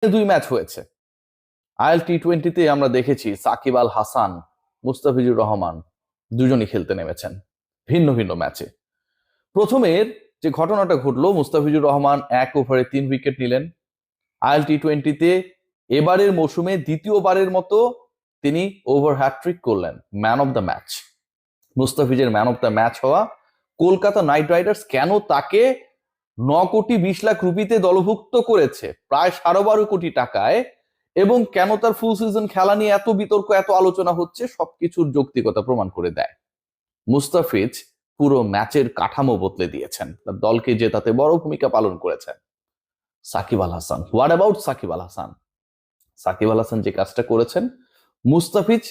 দুই ম্যাচ হয়েছে। আইএল টি-20তে আমরা দেখেছি সাকিব আল হাসান, মুস্তাফিজুর রহমান দুজনই খেলতে নেমেছেন ভিন্ন ভিন্ন ম্যাচে। প্রথমের যে ঘটনাটা ঘটলো, মুস্তাফিজুর রহমান 1 ওভারে 3 উইকেট নিলেন। আইএল টি-20তে এবারের মৌসুমে দ্বিতীয়বারের মতো তিনি ওভার হ্যাট্রিক করলেন, ম্যান অফ দ্য ম্যাচ। মুস্তাফিজের ম্যান অফ দ্য ম্যাচ হওয়া, কলকাতা নাইট রাইডার্স কেন তাকে 9 কোটি 20 লাখ রুপিতে দলভুক্ত করেছে, প্রায় 12.5 কোটি টাকায়, এবং কেন তার ফুল সিজন খেলা নিয়ে এত বিতর্ক, এত আলোচনা হচ্ছে, সবকিছুর যৌক্তিকতা প্রমাণ করে দেয়। মুস্তাফিজ পুরো ম্যাচের কাঠামো বদলে দিয়েছেন, তার দলকে জেতাতে বড় ভূমিকা পালন করেছেন। Shakib Al Hasan, what about Shakib Al Hasan? সাকিব আল হাসান যে কাজটা করেছেন, মুস্তাফিজ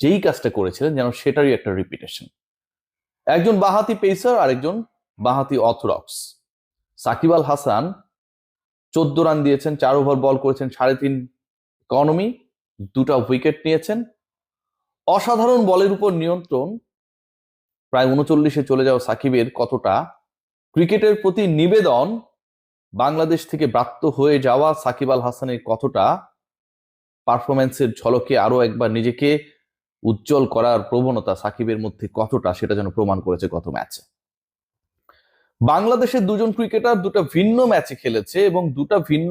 যেই কাজটা করেছিলেন, যেন সেটারই একটা রিপিটেশন। একজন বাঁহাতি পেসার আর একজন বাঁহাতি অর্থোডক্স। সাকিব আল হাসান 14 রান দিয়েছেন, 4 ওভার বল করেছেন, 3.5 ইকোনমি, 2টা উইকেট নিয়েছেন। অসাধারণ বলের উপর নিয়ন্ত্রণ, প্রায় 39-এ চলে যাওয়া সাকিবের কতটা ক্রিকেটের প্রতি নিবেদন, বাংলাদেশ থেকে ব্রাত্য হয়ে যাওয়া সাকিব আল হাসানের কতটা পারফরমেন্সের ঝলকে আরো একবার নিজেকে উজ্জ্বল করার প্রবণতা সাকিবের মধ্যে কতটা, সেটা যেন প্রমাণ করেছে গত ম্যাচে। বাংলাদেশের দুজন ক্রিকেটার দুটা ভিন্ন ম্যাচে খেলেছে, এবং দুটা ভিন্ন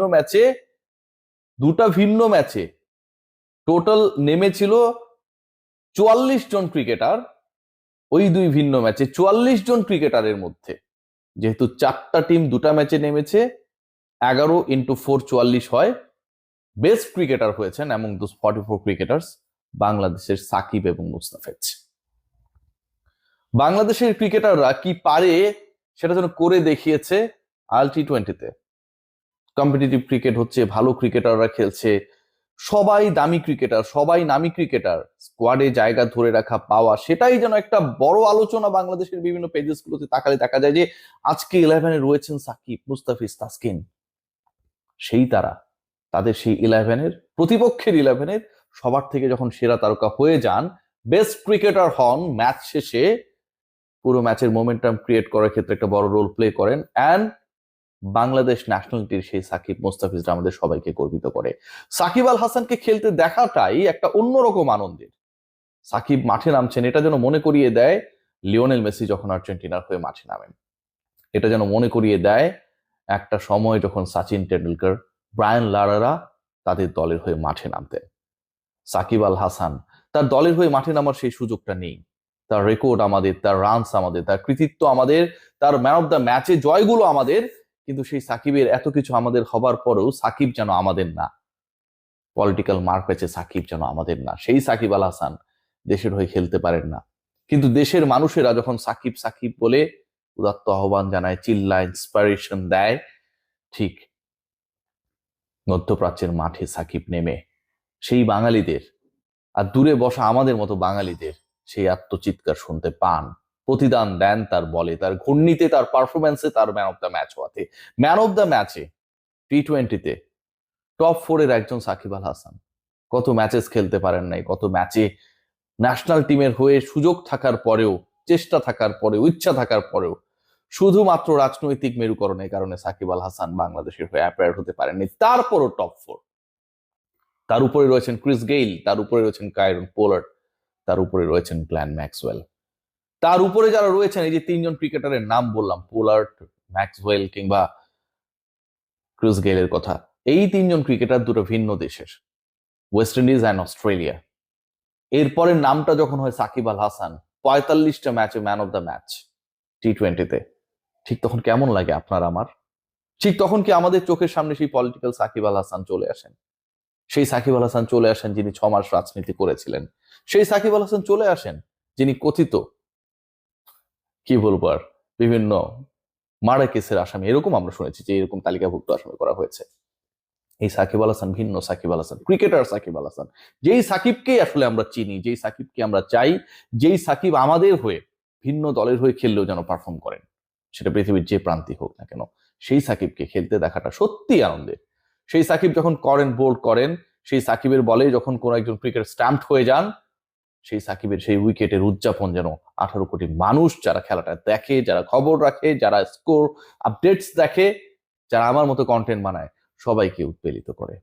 ম্যাচে টোটাল নেমেছিল 44 জন ক্রিকেটার। ওই দুই ভিন্ন ম্যাচে 44 জন ক্রিকেটারের মধ্যে, যেহেতু 4টা টিম 2টা ম্যাচে নেমেছে, 11 × 4 44 হয়। বেস্ট ক্রিকেটার হয়েছেন এমন 44 ক্রিকেটার্স বাংলাদেশের সাকিব এবং মুস্তাফিজ। বাংলাদেশের ক্রিকেটাররা কি পারে সেটা যেন করে দেখিয়েছে আইএল টি-20তে। কম্পিটিটিভ ক্রিকেট হচ্ছে, ভালো ক্রিকেটাররা খেলছে, সবাই দামি ক্রিকেটার, সবাই নামি ক্রিকেটার, স্কোয়াডে জায়গা ধরে রাখা পাওয়া, সেটাই যেন একটা বড় আলোচনা। বাংলাদেশের বিভিন্ন পেজেস গুলোতে তাকালে দেখা যায় যে আজকে 11-এ রয়েছেন সাকিব, মুস্তাফিজ, তাসকিন। সেই তারা, তাদের সেই 11-এর, প্রতিপক্ষের 11-এর সবার থেকে যখন সেরা তারকা হয়ে যান, বেস্ট ক্রিকেটার হন, ম্যাচ শেষে পুরো ম্যাচের মোমেন্টাম ক্রিয়েট করার ক্ষেত্রে একটা বড় রোল প্লে করেন। অ্যান্ড বাংলাদেশ ন্যাশনালিটির সেই সাকিব, মুস্তাফিজরা আমাদের সবাইকে গর্বিত করে। সাকিব আল হাসানকে খেলতে দেখাটাই একটা অন্যরকম আনন্দের। সাকিব মাঠে নামছেন, এটা যেন মনে করিয়ে দেয় লিওনেল মেসি যখন আর্জেন্টিনার হয়ে মাঠে নামেন। এটা যেন মনে করিয়ে দেয় একটা সময় যখন সচিন টেন্ডুলকার, ব্রায়ান লারারা তাদের দলের হয়ে মাঠে নামতেন। সাকিব আল হাসান তার দলের হয়ে মাঠে নামার সেই সুযোগটা নেই। তার রেকর্ড আমাদের, তার রানস আমাদের, তার কৃতিত্ব আমাদের, তার ম্যান অফ দ্য ম্যাচে জয়গুলো আমাদের, কিন্তু সেই সাকিবের এত কিছু আমাদের হবার পরেও সাকিব যেন আমাদের না। পলিটিক্যাল মার্ক পেয়েছে, সাকিব যেন আমাদের না। সেই সাকিব আল হাসান দেশের হয়ে খেলতে পারেন না, কিন্তু দেশের মানুষেরা যখন সাকিব সাকিব বলে উদাত্ত আহ্বান জানায়, চিল্লায়, ইন্সপিরেশন দেয়, ঠিক মধ্যপ্রাচ্যের মাঠে সাকিব নেমে সেই বাঙালিদের, আর দূরে বসা আমাদের মতো বাঙালিদের সেই আত্মচিৎকার শুনতে পান, প্রতিদান দেন তার বলে, তার ঘূর্ণিতে, তার পারফরমেন্সে, তার ম্যান অফ দ্য ম্যাচ হওয়াতে। ম্যান অফ দ্য ম্যাচে টি-20তে টপ 4-এর একজন সাকিব আল হাসান। কত ম্যাচেস খেলতে পারেন নাই, কত ম্যাচে ন্যাশনাল টিমের হয়ে সুযোগ থাকার পরেও, চেষ্টা থাকার পরেও, ইচ্ছা থাকার পরেও শুধুমাত্র রাজনৈতিক মেরুকরণের কারণে সাকিব আল হাসান বাংলাদেশের হয়ে অ্যাপিয়ার হতে পারেননি। তারপরও টপ 4। তার উপরে রয়েছেন ক্রিস গেইল, তার উপরে রয়েছেন কায়রন পোলার্ড, তার উপরে রয়েছেন গ্ল্যান ম্যাক্সওয়েল। তার উপরে যারা রয়েছেন, এই যে 3জন ক্রিকেটারের নাম বললাম, পোলার্ড, ম্যাক্সওয়েল কিংবা ক্রিস গেইলের কথা, এই 3জন ক্রিকেটার দুটো ভিন্ন দেশের, ওয়েস্ট ইন্ডিজ অ্যান্ড অস্ট্রেলিয়া। এরপরের নামটা যখন হয় সাকিব আল হাসান, 45টা ম্যাচে ম্যান অফ দ্য ম্যাচ টি-20তে, ঠিক তখন কেমন লাগে আপনার আমার? ঠিক তখন কি আমাদের চোখের সামনে সেই পলিটিক্যাল সাকিব আল হাসান চলে আসেন? সেই সাকিব আল হাসান চলে আসেন যিনি 6 মাস রাজনীতি করেছিলেন। সেই সাকিব আল হাসান চলে আসেন যিনি কথিত, কি বলবো আর, বিভিন্ন মার্ডার কেসের আসামি, এরকম আমরা শুনেছি যে এরকম তালিকাভুক্ত আসামি করা হয়েছে। এই সাকিব আল হাসান ভিন্ন সাকিব আল হাসান, ক্রিকেটার সাকিব আল হাসান, যেই সাকিবকেই আসলে আমরা চিনি, যেই সাকিবকে আমরা চাই, যেই সাকিব আমাদের হয়ে ভিন্ন দলের হয়ে খেললেও যেন পারফর্ম করেন, সেটা পৃথিবীর যে প্রান্তিক হোক না কেন, সেই সাকিবকে খেলতে দেখাটা সত্যি আনন্দের। সেই সাকিব যখন করেন, বোল্ড করেন, সেই সাকিবের বলে যখন কোন একজন ক্রিকেট স্ট্যাম্প হয়ে যান, সেই সাকিবের সেই উইকেটের উদযাপন যেন 18 কোটি মানুষ যারা খেলাটা দেখে, যারা খবর রাখে, যারা স্কোর আপডেটস দেখে, যারা আমার মতো কন্টেন্ট বানায়, সবাইকে উৎপেলিত করে।